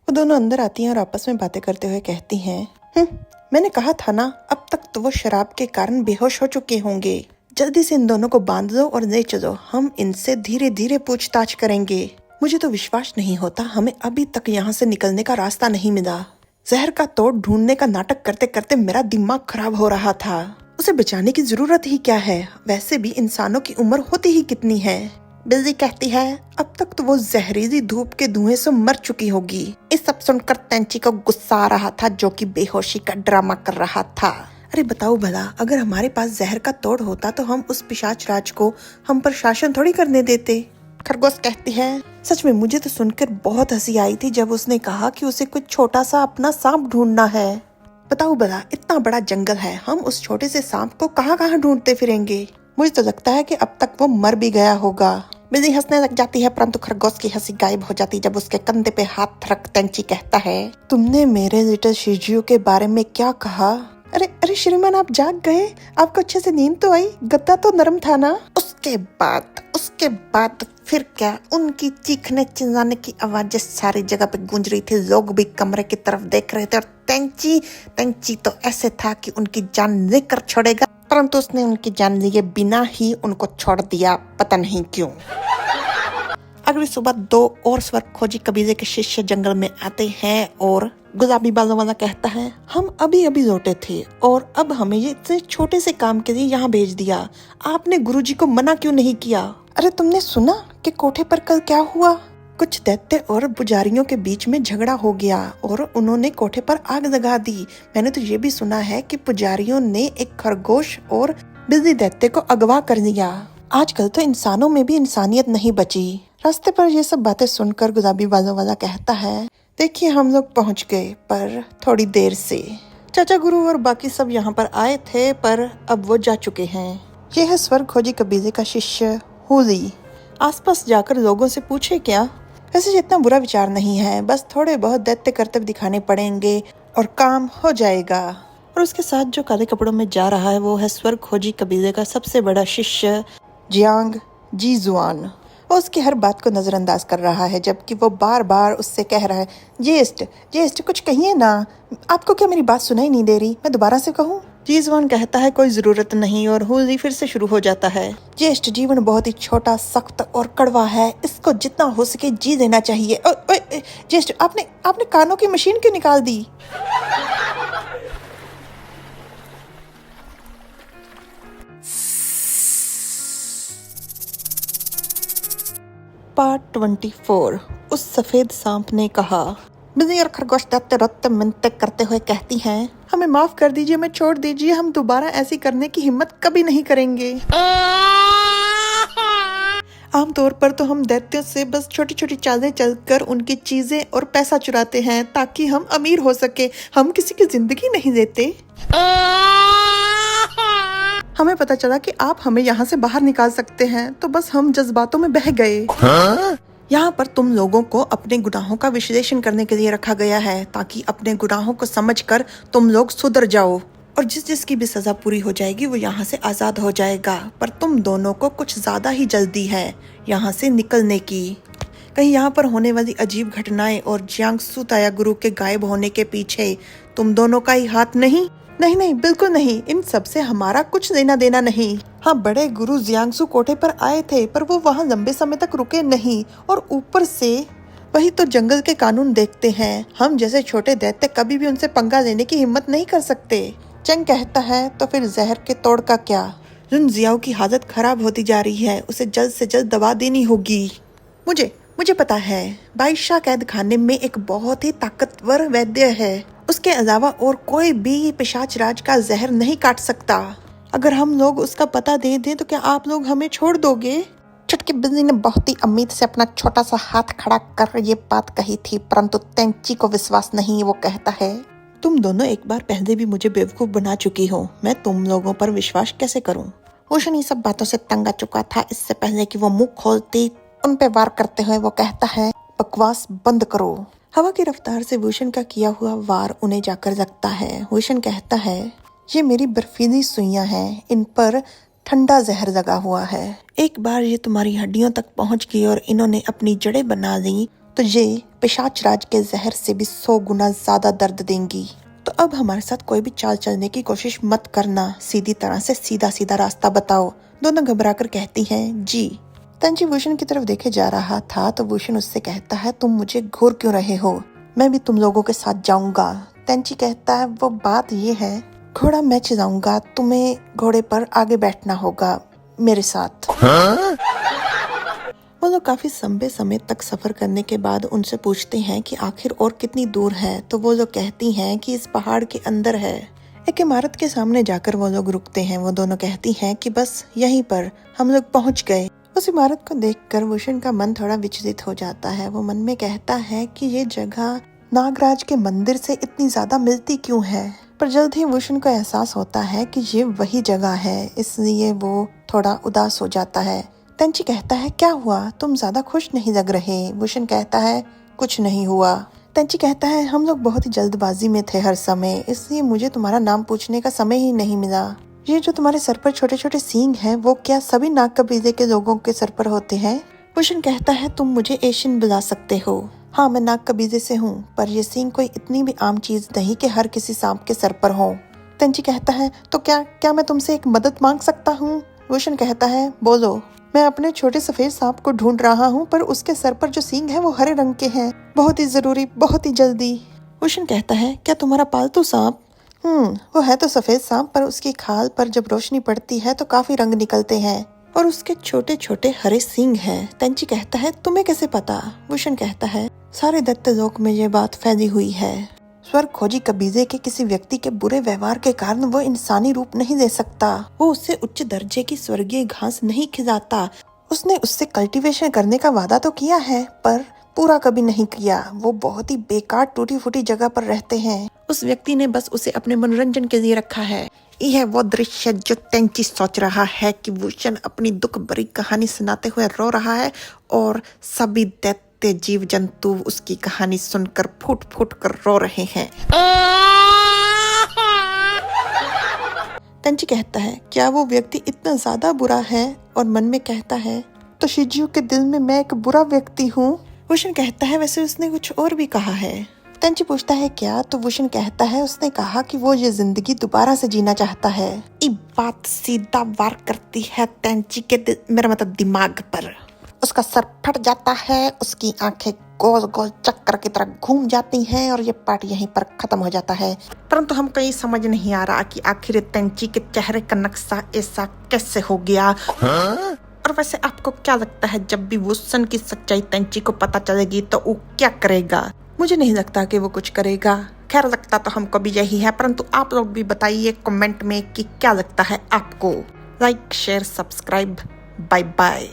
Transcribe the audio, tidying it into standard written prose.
वो दोनों अंदर आती हैं और आपस में बातें करते हुए कहती हैं, मैंने कहा था ना, अब तक तो वो शराब के कारण बेहोश हो चुके होंगे। जल्दी से इन दोनों को बांध दो और ले चलो, हम इनसे धीरे धीरे पूछताछ करेंगे। मुझे तो विश्वास नहीं होता, हमें अभी तक यहाँ से निकलने का रास्ता नहीं मिला। जहर का तोड़ ढूंढने का नाटक करते करते मेरा दिमाग खराब हो रहा था। उसे बचाने की जरूरत ही क्या है, वैसे भी इंसानों की उम्र होती ही कितनी है। बिल्ली कहती है अब तक तो वो जहरीली धूप के धुएं से मर चुकी होगी। इस सब सुनकर तेंची को गुस्सा आ रहा था, जो कि बेहोशी का ड्रामा कर रहा था। अरे बताओ भला, अगर हमारे पास जहर का तोड़ होता तो हम उस पिशाच राज को हम पर शासन थोड़ी करने देते। खरगोश कहती है सच में मुझे तो सुनकर बहुत हंसी आई थी जब उसने कहा कि उसे कुछ छोटा सा अपना सांप ढूंढना है। बताओ भला, इतना बड़ा जंगल है, हम उस छोटे से सांप को कहाँ कहाँ ढूंढते फिरेंगे। मुझे तो लगता है कि अब तक वो मर भी गया होगा। बिल्ली हंसने लग जाती है, परंतु खरगोश की हंसी गायब हो जाती जब उसके कंधे पे हाथ रख तेंची कहता है तुमने मेरे लिटिल शिजुओ के बारे में क्या कहा। अरे अरे श्रीमान, आप जाग गए, आपको अच्छे से नींद तो आई, गद्दा तो नरम था ना। उसके बाद फिर क्या, उनकी चीखने चिल्लाने की आवाजें सारी जगह पे गूंज रही थी। लोग भी कमरे की तरफ देख रहे थे और तेंची तो ऐसे था कि उनकी जान लेकर छोड़ेगा, परंतु उसने उनकी जान लिए बिना ही उनको छोड़ दिया, पता नहीं क्यों। अगली सुबह दो और स्वर्ग खोजी कबीले के शिष्य जंगल में आते हैं और गुलाबी बालों वाला कहता है हम अभी अभी लौटे थे और अब हमें ये इतने छोटे से काम के लिए यहाँ भेज दिया, आपने गुरुजी को मना क्यों नहीं किया। अरे तुमने सुना कि कोठे पर कल क्या हुआ। कुछ दैत्य और पुजारियों के बीच में झगड़ा हो गया और उन्होंने कोठे पर आग लगा दी। मैंने तो ये भी सुना है कि पुजारियों ने एक खरगोश और बिल्ली दैत्य को अगवा कर लिया। आजकल तो इंसानों में भी इंसानियत नहीं बची। रास्ते पर ये सब बातें सुनकर गुलाबी बालों वाला कहता है देखिए हम लोग पहुंच गए, पर थोड़ी देर से। चाचा गुरु और बाकी सब यहाँ पर आए थे, पर अब वो जा चुके हैं। यह है स्वर्ग खोजी कबीले का शिष्य होली। आसपास जाकर लोगों से पूछे क्या। वैसे इतना बुरा विचार नहीं है, बस थोड़े बहुत दैत्य कर्तव्य दिखाने पड़ेंगे और काम हो जाएगा। और उसके साथ जो काले कपड़ों में जा रहा है वो है स्वर्ग खोजी कबीले का सबसे बड़ा शिष्य जियांग जीजुआन। वो उसकी हर बात को नजरअंदाज कर रहा है, जबकि वो बार बार उससे कह रहा है जेस्ट कुछ कहिए ना, आपको क्या मेरी बात सुनाई नहीं दे रही, मैं दोबारा से कहूँ। जीजुआन कहता है कोई जरूरत नहीं और होली फिर से शुरू हो जाता है। जेस्ट जीवन बहुत ही छोटा, सख्त और कड़वा है, इसको जितना हो सके जी लेना चाहिए। जेस्ट आपने कानों की मशीन क्यों निकाल दी। पार्ट 24। उस सफेद सांप ने कहा। बिल्ली और खरगोश दैत्य रोते मिन्नतें करते हुए कहती हैं हमें माफ कर दीजिए, मैं छोड़ दीजिए, हम दोबारा ऐसी करने की हिम्मत कभी नहीं करेंगे। आमतौर पर तो हम दैत्यों से बस छोटी छोटी चालें चलकर उनकी चीजें और पैसा चुराते हैं ताकि हम अमीर हो सके, हम किसी की जिंदगी नहीं लेते। हमें पता चला कि आप हमें यहाँ से बाहर निकाल सकते हैं, तो बस हम जज्बातों में बह गए। यहाँ पर तुम लोगों को अपने गुनाहों का विश्लेषण करने के लिए रखा गया है, ताकि अपने गुनाहों को समझकर तुम लोग सुधर जाओ और जिसकी भी सजा पूरी हो जाएगी वो यहाँ से आजाद हो जाएगा। पर तुम दोनों को कुछ ज्यादा ही जल्दी है यहाँ से निकलने की। कहीं यहाँ पर होने वाली अजीब घटनाएं और जियांगसू ताया गुरु के गायब होने के पीछे तुम दोनों का ही हाथ नहीं? नहीं, बिल्कुल नहीं, इन सब से हमारा कुछ लेना देना नहीं। हाँ, बड़े गुरु जियांगसू कोठे पर आए थे, पर वो वहाँ लंबे समय तक रुके नहीं, और ऊपर से वही तो जंगल के कानून देखते हैं। हम जैसे छोटे दैत्य कभी भी उनसे पंगा लेने की हिम्मत नहीं कर सकते। चंग कहता है तो फिर जहर के तोड़ का क्या। रुन जियाओ की हालत खराब होती जा रही है, उसे जल्द से जल्द दवा देनी होगी। मुझे पता है, बादशाह कैद खाने में एक बहुत ही ताकतवर वैद्य है, उसके अलावा और कोई भी पिशाच राज का जहर नहीं काट सकता। अगर हम लोग उसका पता दे दें तो क्या आप लोग हमें छोड़ दोगे। चुटकी बिल्ली ने बहुत ही उम्मीद से अपना छोटा सा हाथ खड़ा कर ये बात कही थी, परंतु तेंची को विश्वास नहीं। वो कहता है तुम दोनों एक बार पहले भी मुझे बेवकूफ बना चुकी हो, मैं तुम लोगों पर विश्वास कैसे करूं। रोशनी सब बातों से तंग आ चुका था। इससे पहले कि वो मुंह खोलती उन पे वार करते हुए वो कहता है बकवास बंद करो। हवा की रफ्तार से भूषण का किया हुआ वार उन्हें जाकर लगता है। भूषण कहता है ये मेरी बर्फीली सुइयां हैं, इन पर ठंडा जहर लगा हुआ है। एक बार ये तुम्हारी हड्डियों तक पहुंच गई और इन्होंने अपनी जड़ें बना ली तो ये पिशाच राज के जहर से भी 100 गुना ज्यादा दर्द देंगी। तो अब हमारे साथ कोई भी चाल चलने की कोशिश मत करना, सीधी तरह से सीधा सीधा रास्ता बताओ। दोनों घबरा कर कहती हैं जी। तेंची वुशन की तरफ देखे जा रहा था तो वुशन उससे कहता है तुम मुझे घूर क्यों रहे हो, मैं भी तुम लोगों के साथ जाऊंगा। तेंची कहता है वो बात ये है घोड़ा मैं चलाऊंगा, तुम्हें घोड़े पर आगे बैठना होगा मेरे साथ। वो लोग काफी लंबे समय तक सफर करने के बाद उनसे पूछते हैं कि आखिर और कितनी दूर है, तो वो लोग कहती हैं कि इस पहाड़ के अंदर है। एक इमारत के सामने जाकर वो लोग रुकते हैं। वो दोनों कहती हैं कि बस यहीं पर हम लोग पहुंच गए। उस इमारत को देखकर वुशन का मन थोड़ा विचलित हो जाता है। वो मन में कहता है कि ये जगह नागराज के मंदिर से इतनी ज्यादा मिलती क्यों है, पर जल्द ही वुशन को एहसास होता है कि ये वही जगह है, इसलिए वो थोड़ा उदास हो जाता है। तेंची कहता है क्या हुआ, तुम ज्यादा खुश नहीं लग रहे। वुशन कहता है कुछ नहीं हुआ। तेंची कहता है हम लोग बहुत ही जल्दबाजी में थे हर समय, इसलिए मुझे तुम्हारा नाम पूछने का समय ही नहीं मिला। ये जो तुम्हारे सर पर छोटे छोटे सींग हैं वो क्या सभी नाग कबीले के लोगों के सर पर होते हैं। वुशन कहता है तुम मुझे एशियन बुला सकते हो, हाँ मैं नाग कबीले से हूँ, पर ये सींग कोई इतनी भी आम चीज नहीं कि हर किसी सांप के सर पर हो। तेंची कहता है तो क्या मैं तुमसे एक मदद मांग सकता हूँ। वुशन कहता है बोलो। मैं अपने छोटे सफेद सांप को ढूंढ रहा हूँ, पर उसके सर पर जो सींग है वो हरे रंग के हैं, बहुत ही जरूरी, बहुत ही जल्दी। वुशन कहता है क्या तुम्हारा पालतू सांप? वो है तो सफेद सांप, पर उसकी खाल पर जब रोशनी पड़ती है तो काफी रंग निकलते हैं और उसके छोटे छोटे हरे सींग हैं। तेंची कहता है तुम्हें कैसे पता? वुशन कहता है सारे दैत्यलोक में ये बात फैली हुई है। स्वर्ग खोजी कबीले के किसी व्यक्ति के बुरे व्यवहार के कारण वो इंसानी रूप नहीं ले सकता। वो उससे उच्च दर्जे की स्वर्गीय घास नहीं खिलाता। उसने उससे कल्टीवेशन करने का वादा तो किया है, पर पूरा कभी नहीं किया। वो बहुत ही बेकार टूटी फूटी जगह पर रहते हैं। उस व्यक्ति ने बस उसे अपने मनोरंजन के लिए रखा है। यह वो दृश्य जो तेंची सोच रहा है कि वुशन अपनी दुख भरी कहानी सुनाते हुए रो रहा है और सभी दैत्य जीव जंतु उसकी कहानी सुनकर फूट फूट कर रो रहे हैं। तेंची कहता है क्या वो व्यक्ति इतना ज्यादा बुरा है, और मन में कहता है तो शिजुओ के दिल में मैं एक बुरा व्यक्ति हूँ। वुशन कहता है वैसे उसने कुछ और भी कहा है। तेंची पूछता है क्या, तो वुशन कहता है उसने कहा कि वो ये जिंदगी दोबारा से जीना चाहता है। ये बात सीधा वार करती है तेंची के मेरा मतलब दिमाग पर। उसका सर फट जाता है, उसकी आंखें गोल गोल चक्कर की तरह घूम जाती हैं और ये पार्ट यहीं पर खत्म हो जाता है। परंतु हमको ये समझ नहीं आ रहा कि आखिर तेंची के चेहरे का नक्शा ऐसा कैसे हो गया। और वैसे आपको क्या लगता है जब भी वुशन की सच्चाई तेंची को पता चलेगी तो वो क्या करेगा? मुझे नहीं लगता कि वो कुछ करेगा। खैर लगता तो हमको भी यही है, परंतु आप लोग भी बताइए कमेंट में कि क्या लगता है आपको। Like share subscribe, bye bye.